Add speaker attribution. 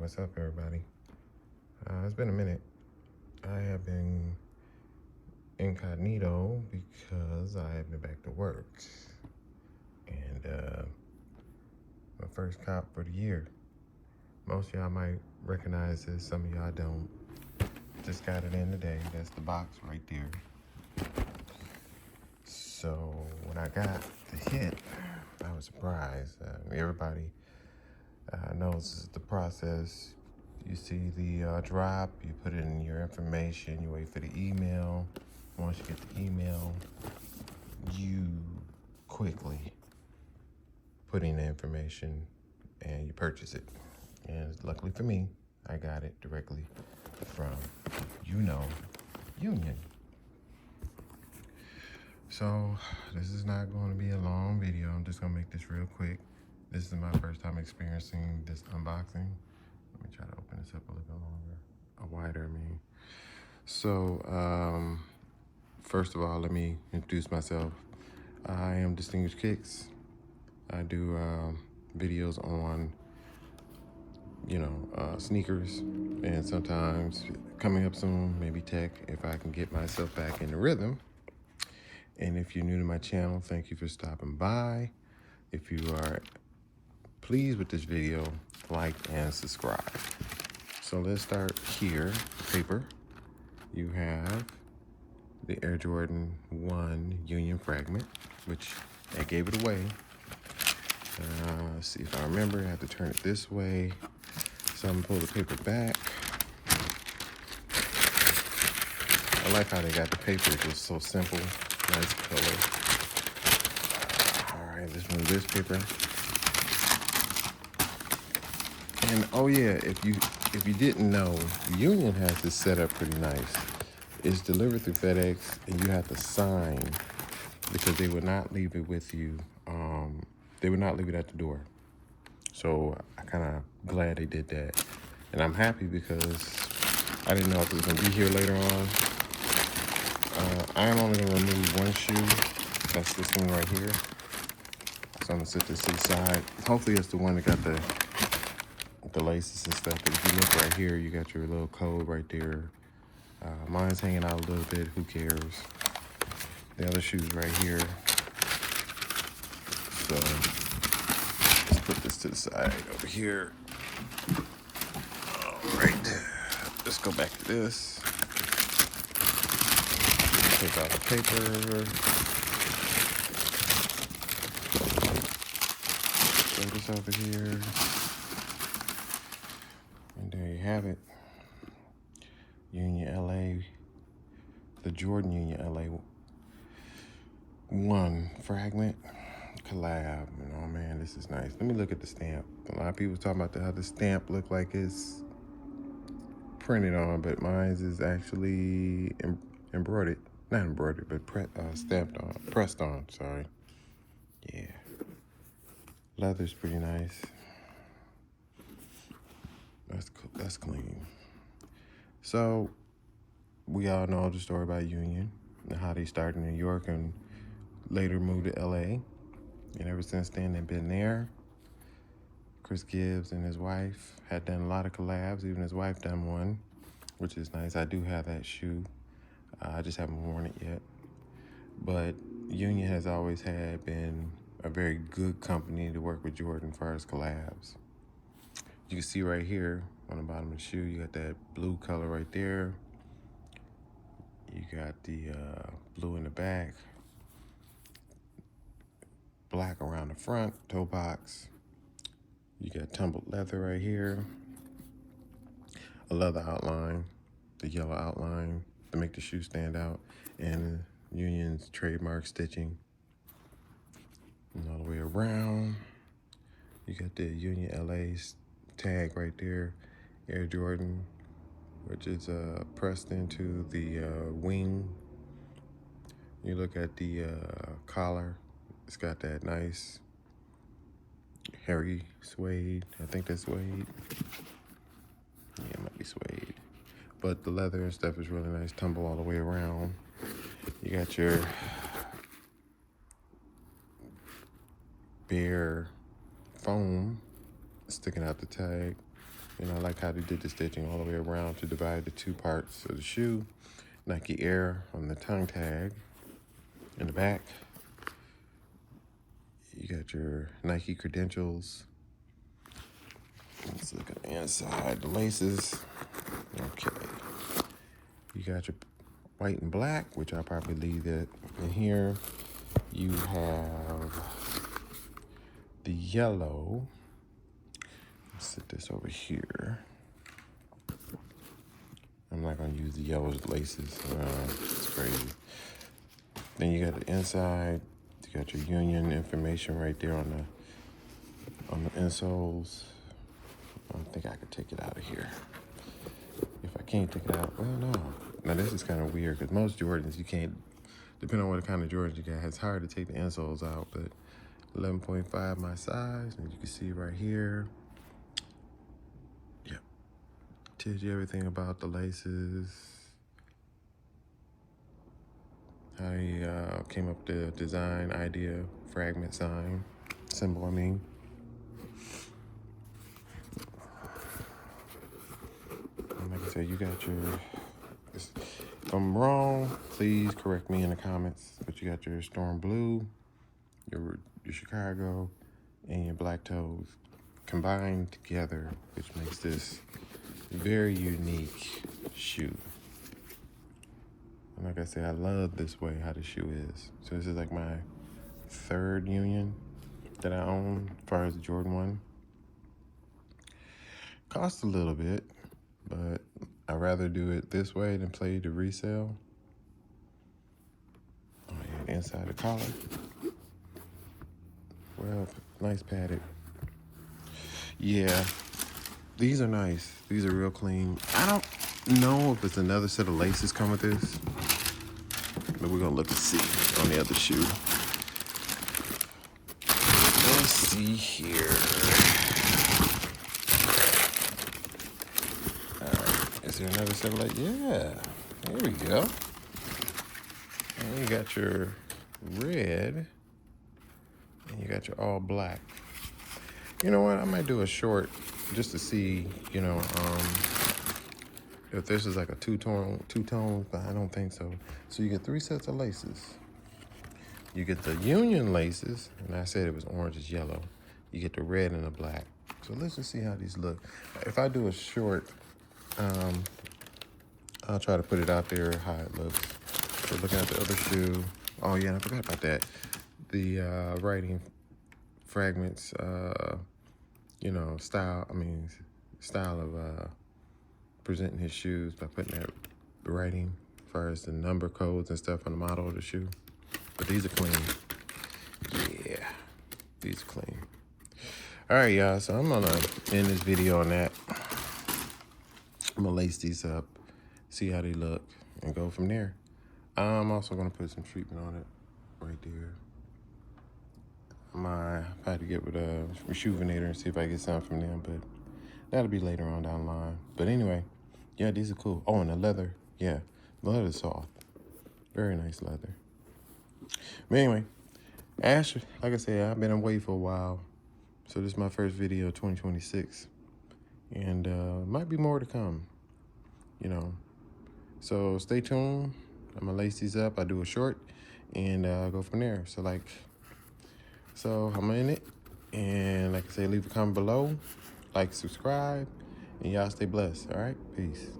Speaker 1: what's up, everybody? It's been a minute. I have been incognito because I have been back to work. And my first cop for the year. Most of y'all might recognize this, some of y'all don't. Just got it in today. That's the box right there. So when I got the hit, I was surprised. Everybody knows the process. You see the drop, you put in your information, you wait for the email. Once you get the email, you quickly put in the information and you purchase it. And luckily for me, I got it directly from, Union. So this is not going to be a long video. I'm just gonna make this real quick. This is my first time experiencing this unboxing. Let me try to open this up a little bit longer, wider, I mean. So, first of all, let me introduce myself. I am Distinguished Kicks. I do videos on, sneakers, and sometimes coming up soon, maybe tech, if I can get myself back in the rhythm. And if you're new to my channel, thank you for stopping by. If you are pleased with this video, like and subscribe. So let's start here. Paper. You have the Air Jordan 1 Union Fragment, which I gave it away. Let's see if I remember. I have to turn it this way. So I'm gonna pull the paper back. I like how they got the paper just so simple, nice color. All right, let's move this paper. And oh yeah, if you didn't know, Union has this set up pretty nice. It's delivered through FedEx, and you have to sign because they would not leave it with you. They would not leave it at the door. So I kind of glad they did that, and I'm happy because I didn't know if it was gonna be here later on. I am only gonna remove one shoe. That's this one right here. So I'm gonna set this to the side. Hopefully it's the one that got the laces and stuff. But if you look right here, you got your little code right there. Mine's hanging out a little bit, who cares? The other shoe's right here. So let's put this to the side over here. All right, let's go back to this. Take out the paper. Throw this over here. And there you have it. Union LA, the Jordan Union LA 1 Fragment collab. Oh man, this is nice. Let me look at the stamp. A lot of people talking about how the stamp look like it's printed on, but mine is actually embroidered. Not embroidered, but stamped on, pressed on, sorry. Yeah. Leather's pretty nice. That's clean. So, we all know the story about Union and how they started in New York and later moved to LA. And ever since then, they've been there. Chris Gibbs and his wife had done a lot of collabs. Even his wife done one, which is nice. I do have that shoe. I just haven't worn it yet. But Union has always been a very good company to work with Jordan as far as collabs. You can see right here on the bottom of the shoe, you got that blue color right there. You got the blue in the back, black around the front, toe box. You got tumbled leather right here, a leather outline, the yellow outline to make the shoe stand out, and Union's trademark stitching. And all the way around, you got the Union LA's tag right there, Air Jordan, which is pressed into the wing. You look at the collar, it's got that nice hairy suede. I think that's suede. Yeah, it might be suede. But the leather and stuff is really nice, tumble all the way around. You got your bare foam sticking out the tag. You know, I like how they did the stitching all the way around to divide the two parts of the shoe. Nike Air on the tongue tag. In the back, you got your Nike credentials. Let's look at the inside, the laces. Okay. You got your white and black, which I'll probably leave that in here. You have the yellow. Let's set this over here. I'm not gonna use the yellow laces. It's crazy. Then you got the inside. You got your Union information right there on the insoles. I don't think I could take it out of here. If I can't take it out, well, no. Now this is kind of weird because most Jordans you can't, depending on what kind of Jordans you got, it's hard to take the insoles out. But 11.5 my size, and you can see right here. Yep. Tells you everything about the laces. How he came up with the design idea, fragment symbol, I mean. And like I said, you got your, if I'm wrong, please correct me in the comments, but you got your storm blue, your Chicago, and your black toes combined together, which makes this very unique shoe. And like I said, I love this way how the shoe is. So this is like my third Union that I own as far as the Jordan 1. Costs a little bit, but I'd rather do it this way than play the resale. Oh yeah, inside the collar. Well, nice padded. Yeah, these are nice. These are real clean. I don't know if it's another set of laces come with this, but we're gonna look and see on the other shoe. Let's see here. All right, is there another set of laces? Yeah, there we go. And you got your red, and you got your all black. You know what? I might do a short just to see, you know, if this is like a two-tone, but I don't think so. So you get 3 sets of laces. You get the Union laces, and I said it was orange is yellow. You get the red and the black. So let's just see how these look. If I do a short, I'll try to put it out there how it looks. So looking at the other shoe. Oh yeah, I forgot about that. The writing fragments, you know, style of presenting his shoes by putting that writing as far as the number codes and stuff on the model of the shoe. But these are clean. Yeah, these are clean. All right, y'all, so I'm gonna end this video on that. I'm gonna lace these up, see how they look, and go from there. I'm also gonna put some treatment on it right there. I might have to get with a Rejuvenator and see if I get something from them, but that'll be later on down the line. But anyway, yeah, these are cool. Oh, and the leather. Yeah, the leather's soft. Very nice leather. But anyway, Ash, like I said, I've been away for a while. So this is my first video of 2026. And might be more to come, you know. So stay tuned. I'm gonna lace these up. I do a short and go from there. So I'm in it. And like I say, leave a comment below. Like, subscribe. And y'all stay blessed. All right? Peace.